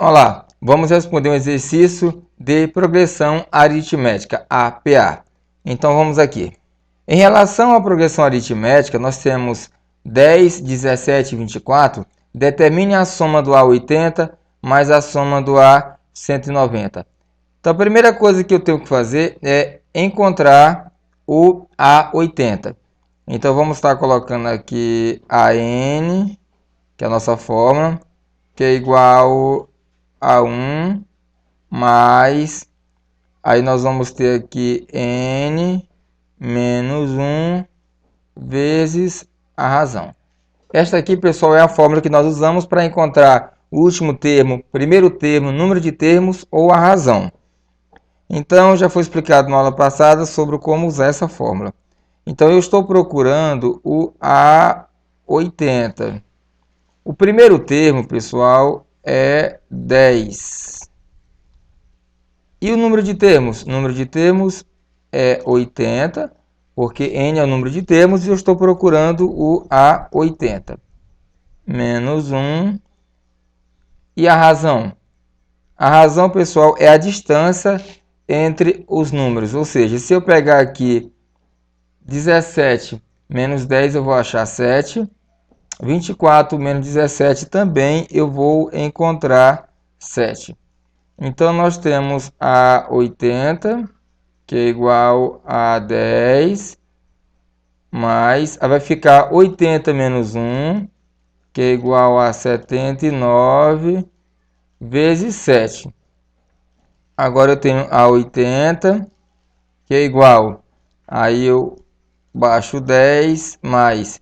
Olá, vamos responder um exercício de progressão aritmética, APA. Então vamos aqui. Em relação à progressão aritmética, nós temos 10, 17 e 24. Determine a soma do A80 mais a soma do A190. Então a primeira coisa que eu tenho que fazer é encontrar o A80. Então vamos estar colocando aqui AN, que é a nossa fórmula, que é igual a 1 mais, aí nós vamos ter aqui n menos 1 vezes a razão. Esta aqui, pessoal, é a fórmula que nós usamos para encontrar o último termo, primeiro termo, número de termos ou a razão. Então, já foi explicado na aula passada sobre como usar essa fórmula. Então, eu estou procurando o A80. O primeiro termo, pessoal, é 10. E o número de termos? O número de termos é 80, porque n é o número de termos e eu estou procurando o A80. Menos 1. E a razão? A razão, pessoal, é a distância entre os números. Ou seja, se eu pegar aqui 17 menos 10, eu vou achar 7. 24 menos 17 também eu vou encontrar 7. Então, nós temos a 80, que é igual a 10, mais, aí vai ficar 80 menos 1, que é igual a 79, vezes 7. Agora eu tenho a 80, que é igual, aí eu baixo 10, mais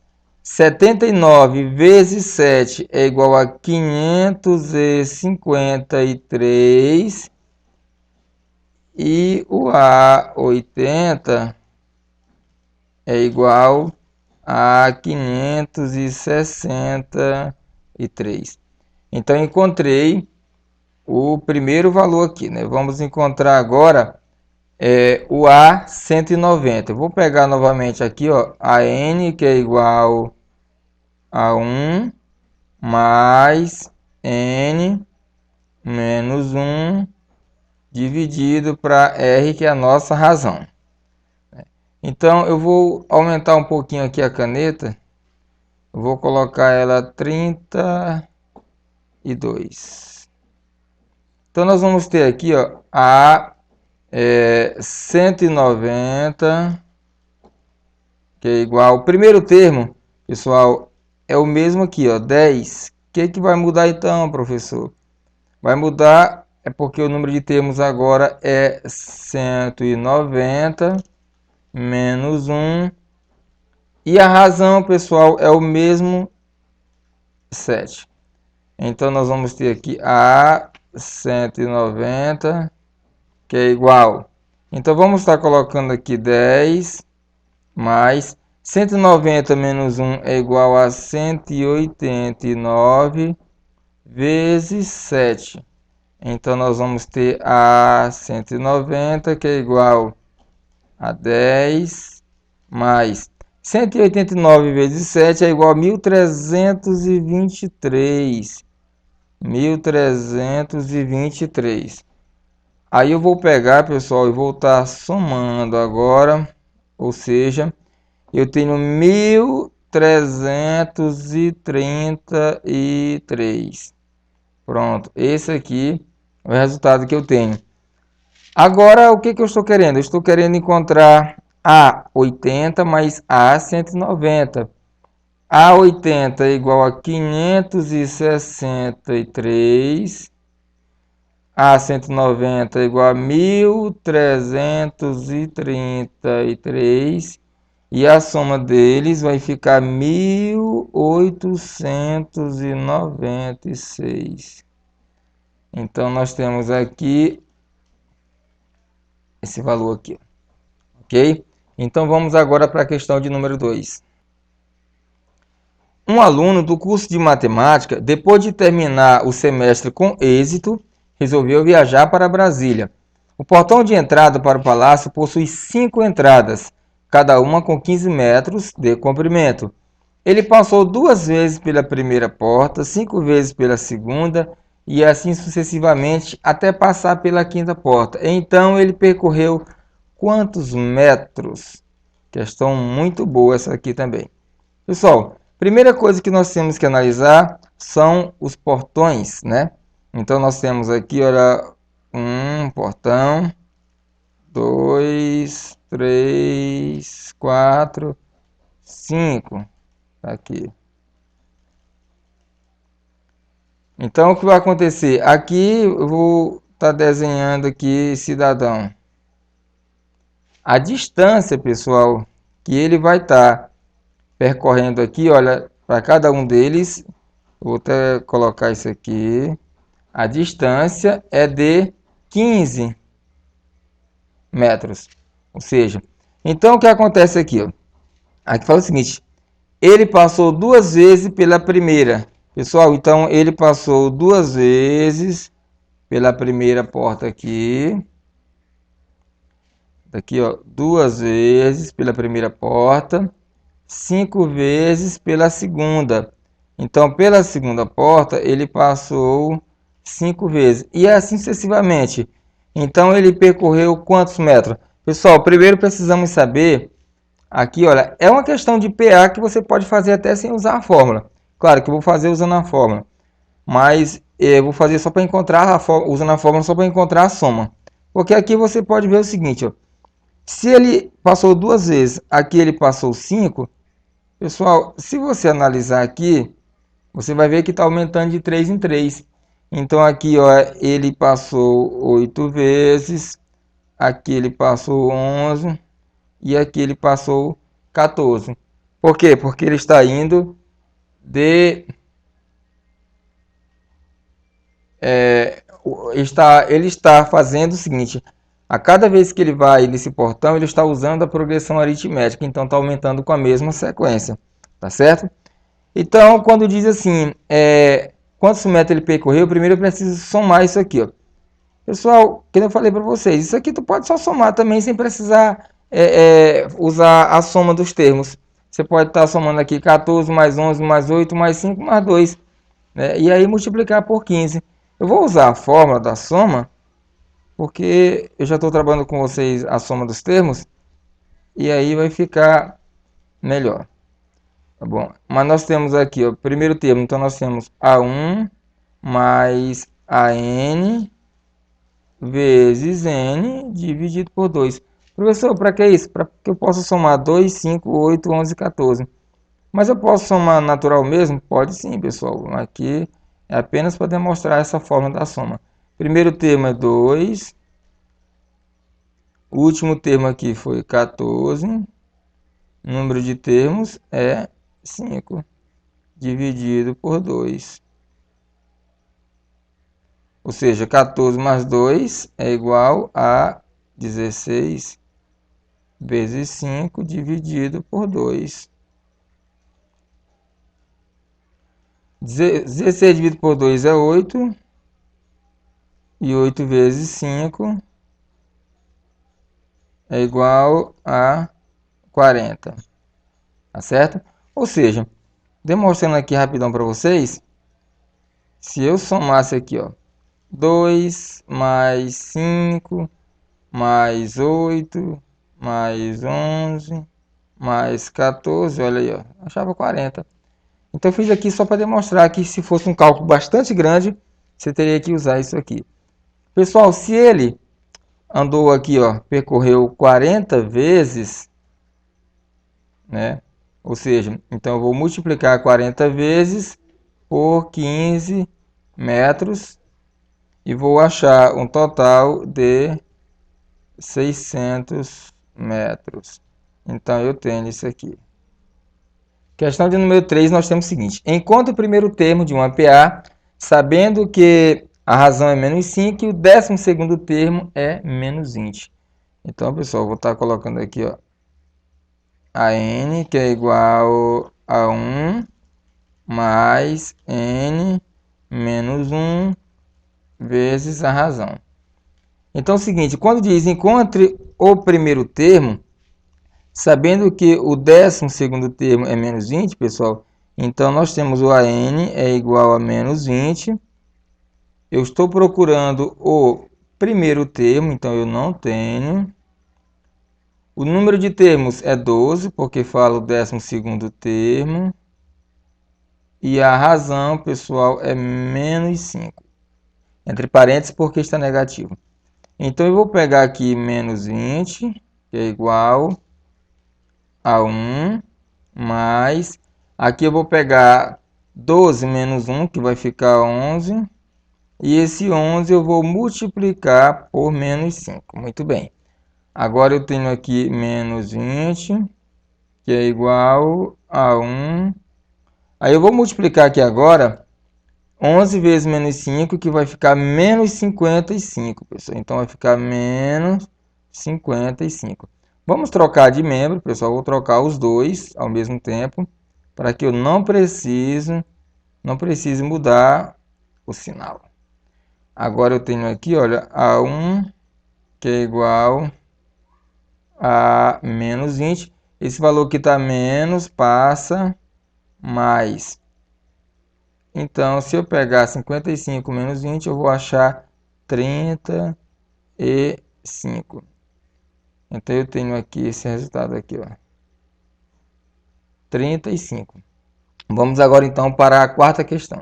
79 vezes 7 é igual a 553. E o A80 é igual a 563. Então, encontrei o primeiro valor aqui, né? Vamos encontrar agora o A190. Eu vou pegar novamente aqui, ó, a N, que é igual a 1 mais N menos 1 dividido para R, que é a nossa razão. Então, eu vou aumentar um pouquinho aqui a caneta. Eu vou colocar ela 32. Então, nós vamos ter aqui, ó, a 190, que é igual ao primeiro termo, pessoal, é o mesmo aqui, ó, 10. O que vai mudar então, professor? Vai mudar é porque o número de termos agora é 190 menos 1. E a razão, pessoal, é o mesmo 7. Então, nós vamos ter aqui a 190, que é igual. Então, vamos estar colocando aqui 10 mais 190 menos 1 é igual a 189 vezes 7. Então, nós vamos ter a 190, que é igual a 10, mais 189 vezes 7 é igual a 1.323. 1.323. Aí eu vou pegar, pessoal, e vou estar somando agora. Ou seja, eu tenho 1.333. Pronto, esse aqui é o resultado que eu tenho. Agora, o que eu estou querendo? Eu estou querendo encontrar A80 mais A190. A80 é igual a 563. A190 é igual a 1.333. E a soma deles vai ficar 1.896. Então, nós temos aqui esse valor aqui, ok? Então, vamos agora para a questão de número 2. Um aluno do curso de matemática, depois de terminar o semestre com êxito, resolveu viajar para Brasília. O portão de entrada para o palácio possui 5 entradas, cada uma com 15 metros de comprimento. Ele passou 2 vezes pela primeira porta, 5 vezes pela segunda e assim sucessivamente até passar pela quinta porta. Então ele percorreu quantos metros? Questão muito boa essa aqui também. Pessoal, primeira coisa que nós temos que analisar são os portões, né? Então nós temos aqui, olha, um portão, 2, 3, 4, 5. Aqui. Então o que vai acontecer? Aqui eu vou estar desenhando aqui cidadão. A distância, pessoal, que ele vai estar percorrendo aqui, olha, para cada um deles, vou até colocar isso aqui. A distância é de 15 metros. Ou seja, então o que acontece aqui? Ó? Aqui fala o seguinte: ele passou duas vezes pela primeira. Pessoal, então ele passou duas vezes pela primeira porta aqui. Aqui, ó, duas vezes pela primeira porta, 5 vezes pela segunda. Então, pela segunda porta, ele passou 5 vezes. E assim sucessivamente. Então, ele percorreu quantos metros? Pessoal, primeiro precisamos saber, aqui, olha, é uma questão de PA que você pode fazer até sem usar a fórmula. Claro que eu vou fazer usando a fórmula. Mas eu vou fazer só para encontrar a fórmula, usando a fórmula só para encontrar a soma. Porque aqui você pode ver o seguinte, ó. Se ele passou duas vezes, aqui ele passou 5, pessoal, se você analisar aqui, você vai ver que está aumentando de 3 em 3. Então aqui, ó, ele passou 8 vezes, aqui ele passou 11 e aqui ele passou 14. Por quê? Porque ele está indo de... ele está fazendo o seguinte: a cada vez que ele vai nesse portão, ele está usando a progressão aritmética, então está aumentando com a mesma sequência, tá certo? Então, quando diz assim, quantos metros ele percorreu, primeiro eu preciso somar isso aqui, ó. Pessoal, como eu falei para vocês, isso aqui tu pode só somar também sem precisar usar a soma dos termos. Você pode estar somando aqui 14 mais 11 mais 8 mais 5 mais 2, né? E aí multiplicar por 15. Eu vou usar a fórmula da soma, porque eu já estou trabalhando com vocês a soma dos termos, e aí vai ficar melhor. Tá bom? Mas nós temos aqui, ó, primeiro termo, então nós temos A1 mais AN vezes N dividido por 2. Professor, para que isso? Para que eu possa somar 2, 5, 8, 11, 14. Mas eu posso somar natural mesmo? Pode sim, pessoal. Aqui é apenas para demonstrar essa forma da soma. Primeiro termo é 2. O último termo aqui foi 14. O número de termos é 5 dividido por 2. Ou seja, 14 mais 2 é igual a 16 vezes 5 dividido por 2. 16 dividido por 2 é 8. E 8 vezes 5 é igual a 40. Tá certo? Ou seja, demonstrando aqui rapidão para vocês, se eu somasse aqui, ó, 2 mais 5 mais 8 mais 11 mais 14, olha aí, ó, achava 40. Então eu fiz aqui só para demonstrar que se fosse um cálculo bastante grande, você teria que usar isso aqui. Pessoal, se ele andou aqui, ó, percorreu 40 vezes, né? Ou seja, então eu vou multiplicar 40 vezes por 15 metros e vou achar um total de 600 metros. Então eu tenho isso aqui. Questão de número 3, nós temos o seguinte: encontre o primeiro termo de uma PA, sabendo que a razão é menos 5 e o 12º termo é menos 20. Então, pessoal, eu vou estar colocando aqui, ó, a n, que é igual a 1 mais n menos 1 vezes a razão. Então é o seguinte, quando diz encontre o primeiro termo, sabendo que o 12º termo é menos 20, pessoal, então nós temos o AN é igual a menos 20 Eu estou procurando o primeiro termo, então eu não tenho. O número de termos é 12, porque fala o 12º termo. E a razão, pessoal, é menos 5. Entre parênteses, porque está negativo. Então, eu vou pegar aqui menos 20, que é igual a 1, mais... Aqui eu vou pegar 12 menos 1, que vai ficar 11. E esse 11 eu vou multiplicar por menos 5. Muito bem. Agora eu tenho aqui menos 20, que é igual a 1. Aí eu vou multiplicar aqui agora 11 vezes menos 5, que vai ficar menos 55, pessoal. Então, vai ficar menos 55. Vamos trocar de membro, pessoal. Vou trocar os dois ao mesmo tempo, para que eu não precise mudar o sinal. Agora eu tenho aqui, olha, A1, que é igual a menos 20. Esse valor que está menos passa mais. Então, se eu pegar 55 menos 20, eu vou achar 35. Então, eu tenho aqui esse resultado aqui, ó. 35. Vamos agora, então, para a quarta questão.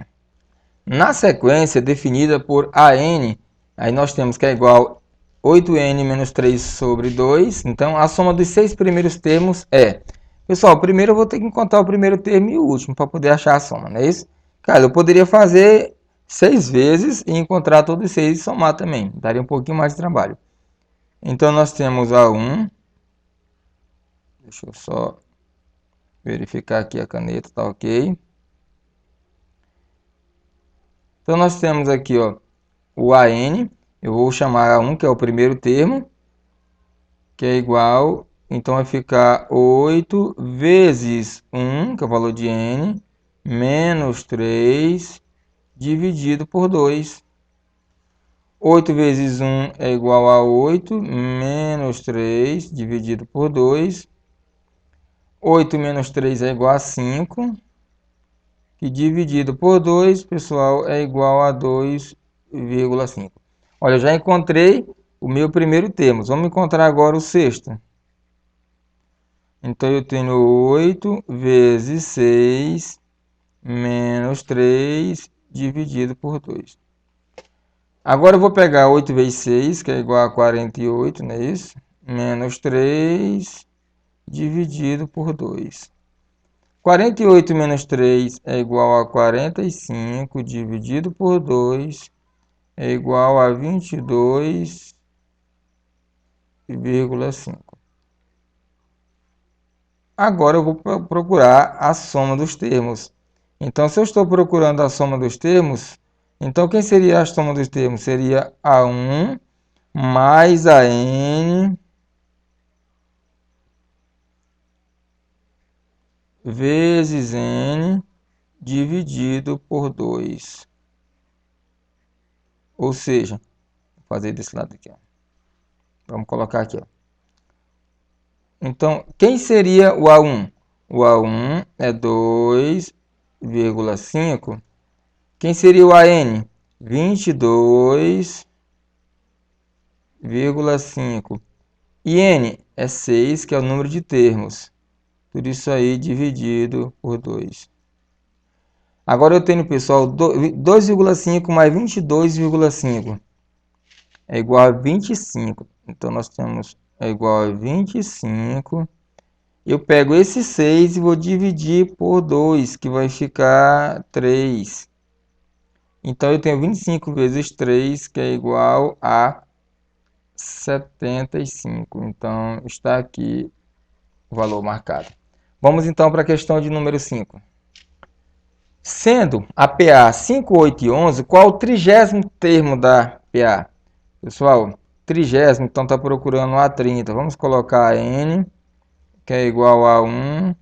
Na sequência definida por AN, aí nós temos que é igual 8n menos 3 sobre 2. Então, a soma dos 6 primeiros termos é... Pessoal, primeiro eu vou ter que encontrar o primeiro termo e o último para poder achar a soma, não é isso? Cara, eu poderia fazer 6 vezes e encontrar todos os 6 e somar também. Daria um pouquinho mais de trabalho. Então, nós temos A1. Deixa eu só verificar aqui a caneta, tá ok. Então, nós temos aqui, ó, o AN. Eu vou chamar A1, que é o primeiro termo, que é igual... Então, vai ficar 8 vezes 1, que é o valor de n, menos 3, dividido por 2. 8 vezes 1 é igual a 8, menos 3, dividido por 2. 8 menos 3 é igual a 5, que dividido por 2, pessoal, é igual a 2,5. Olha, eu já encontrei o meu primeiro termo. Vamos encontrar agora o sexto. Então, eu tenho 8 vezes 6, menos 3, dividido por 2. Agora eu vou pegar 8 vezes 6, que é igual a 48, não é isso? Menos 3, dividido por 2. 48 menos 3 é igual a 45, dividido por 2, é igual a 22,5. Agora eu vou procurar a soma dos termos. Então, se eu estou procurando a soma dos termos, então quem seria a soma dos termos? Seria A1 mais AN vezes N dividido por 2. Ou seja, vou fazer desse lado aqui, ó. Vamos colocar aqui, ó. Então, quem seria o A1? O A1 é 2,5. Quem seria o AN? 22,5. E N é 6, que é o número de termos. Tudo isso aí dividido por 2. Agora eu tenho, pessoal, 2,5 mais 22,5 é igual a 25. Então, nós temos é igual a 25. Eu pego esse 6 e vou dividir por 2, que vai ficar 3. Então, eu tenho 25 vezes 3, que é igual a 75. Então, está aqui o valor marcado. Vamos, então, para a questão de número 5. Sendo a PA 5, 8 e 11, qual o 30º termo da PA? Pessoal, 30º, então está procurando o A30. Vamos colocar N, que é igual a 1,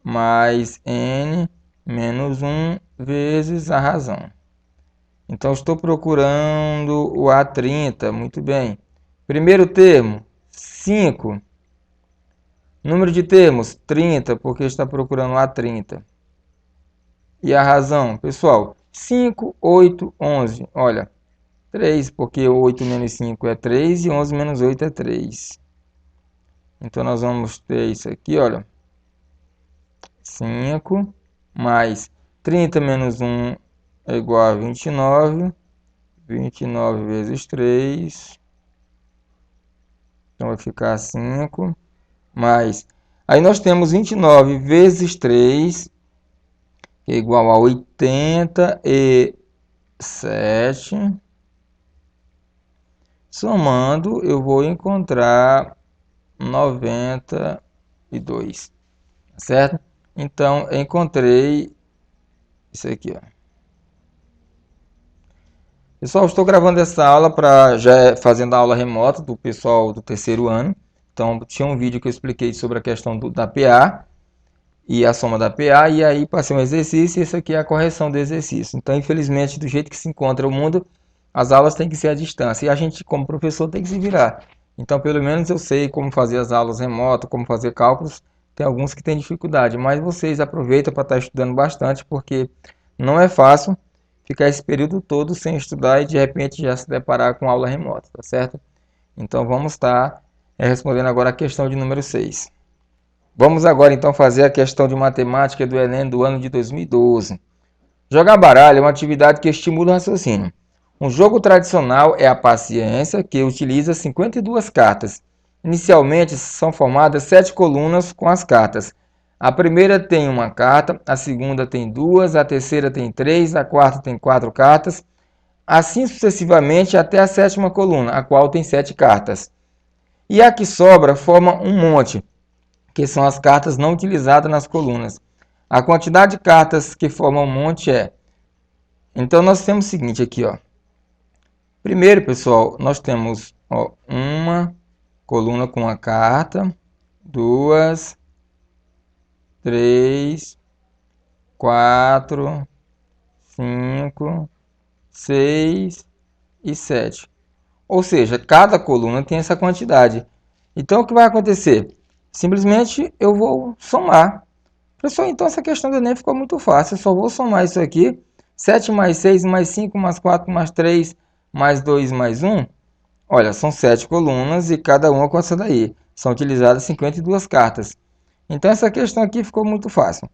mais N, menos 1, vezes a razão. Então, estou procurando o A30, muito bem. Primeiro termo, 5. Número de termos, 30, porque está procurando o A30. E a razão, pessoal, 5, 8, 11. Olha, 3, porque 8 menos 5 é 3 e 11 menos 8 é 3. Então, nós vamos ter isso aqui, olha. 5 mais 30 menos 1 é igual a 29. 29 vezes 3. Então, vai ficar 5 mais... Aí, nós temos 29 vezes 3, que é igual a 87. Somando, eu vou encontrar 92, certo? Então, eu encontrei isso aqui, ó. Pessoal, estou gravando essa aula para já fazendo a aula remota do pessoal do terceiro ano. Então, tinha um vídeo que eu expliquei sobre a questão da PA e a soma da PA, e aí passei um exercício, e isso aqui é a correção do exercício. Então, infelizmente, do jeito que se encontra o mundo, as aulas têm que ser à distância, e a gente, como professor, tem que se virar. Então, pelo menos eu sei como fazer as aulas remotas, como fazer cálculos. Tem alguns que têm dificuldade, mas vocês aproveitam para estar estudando bastante, porque não é fácil ficar esse período todo sem estudar e de repente já se deparar com aula remota, tá certo? Então, vamos estar respondendo agora a questão de número 6. Vamos agora então fazer a questão de matemática do Enem do ano de 2012. Jogar baralho é uma atividade que estimula o raciocínio. Um jogo tradicional é a paciência, que utiliza 52 cartas. Inicialmente são formadas 7 colunas com as cartas. A primeira tem uma carta, a segunda tem duas, a terceira tem 3, a quarta tem 4 cartas, assim sucessivamente até a sétima coluna, a qual tem 7 cartas. E a que sobra forma um monte, que são as cartas não utilizadas nas colunas. A quantidade de cartas que formam um monte é... Então, nós temos o seguinte aqui, ó. Primeiro, pessoal, nós temos uma coluna com a carta, 2, 3, 4, 5, 6 e 7. Ou seja, cada coluna tem essa quantidade. Então, o que vai acontecer? Simplesmente eu vou somar. Pessoal, então essa questão do Enem ficou muito fácil. Eu só vou somar isso aqui. 7 mais 6 mais 5 mais 4 mais 3 mais 2 mais 1. Olha, são 7 colunas e cada uma com essa daí. São utilizadas 52 cartas. Então essa questão aqui ficou muito fácil.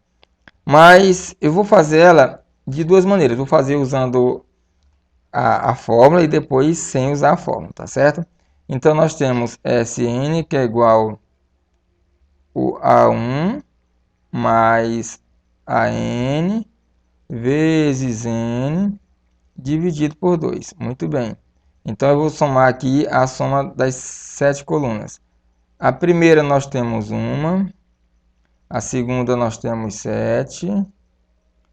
Mas eu vou fazer ela de duas maneiras. Vou fazer usando a fórmula e depois sem usar a fórmula, tá certo? Então nós temos Sn, que é igual a 1 mais a n vezes n dividido por 2. Muito bem. Então, eu vou somar aqui a soma das 7 colunas. A primeira nós temos uma, a segunda nós temos 7,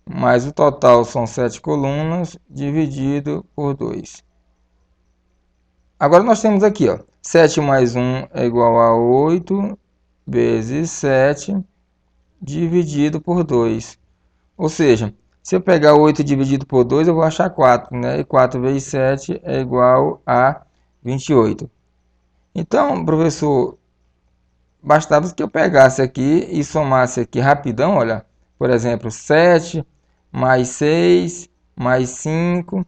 mas o total são 7 colunas dividido por 2. Agora nós temos aqui, ó, 7 mais 1 é igual a 8 vezes 7 dividido por 2. Ou seja, se eu pegar 8 dividido por 2, eu vou achar 4, né? E 4 vezes 7 é igual a 28. Então, professor, bastava que eu pegasse aqui e somasse aqui rapidão, olha. Por exemplo, 7 mais 6 mais 5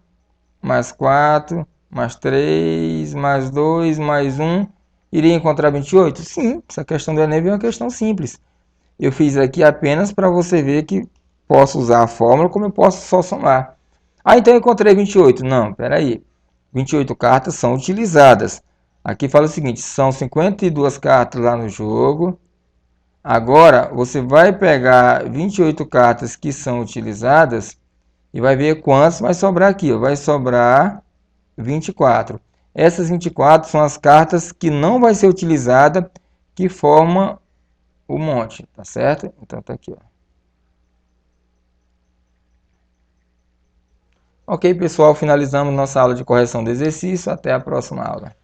mais 4 mais 3 mais 2 mais 1. Iria encontrar 28? Sim, essa questão do Enem é uma questão simples. Eu fiz aqui apenas para você ver que posso usar a fórmula como eu posso só somar. Ah, então eu encontrei 28. Não, espera aí. 28 cartas são utilizadas. Aqui fala o seguinte, são 52 cartas lá no jogo. Agora, você vai pegar 28 cartas que são utilizadas e vai ver quantas vai sobrar aqui. Vai sobrar 24. Essas 24 são as cartas que não vai ser utilizada, que formam o monte, tá certo? Então tá aqui, ó. Ok, pessoal, finalizamos nossa aula de correção do exercício. Até a próxima aula.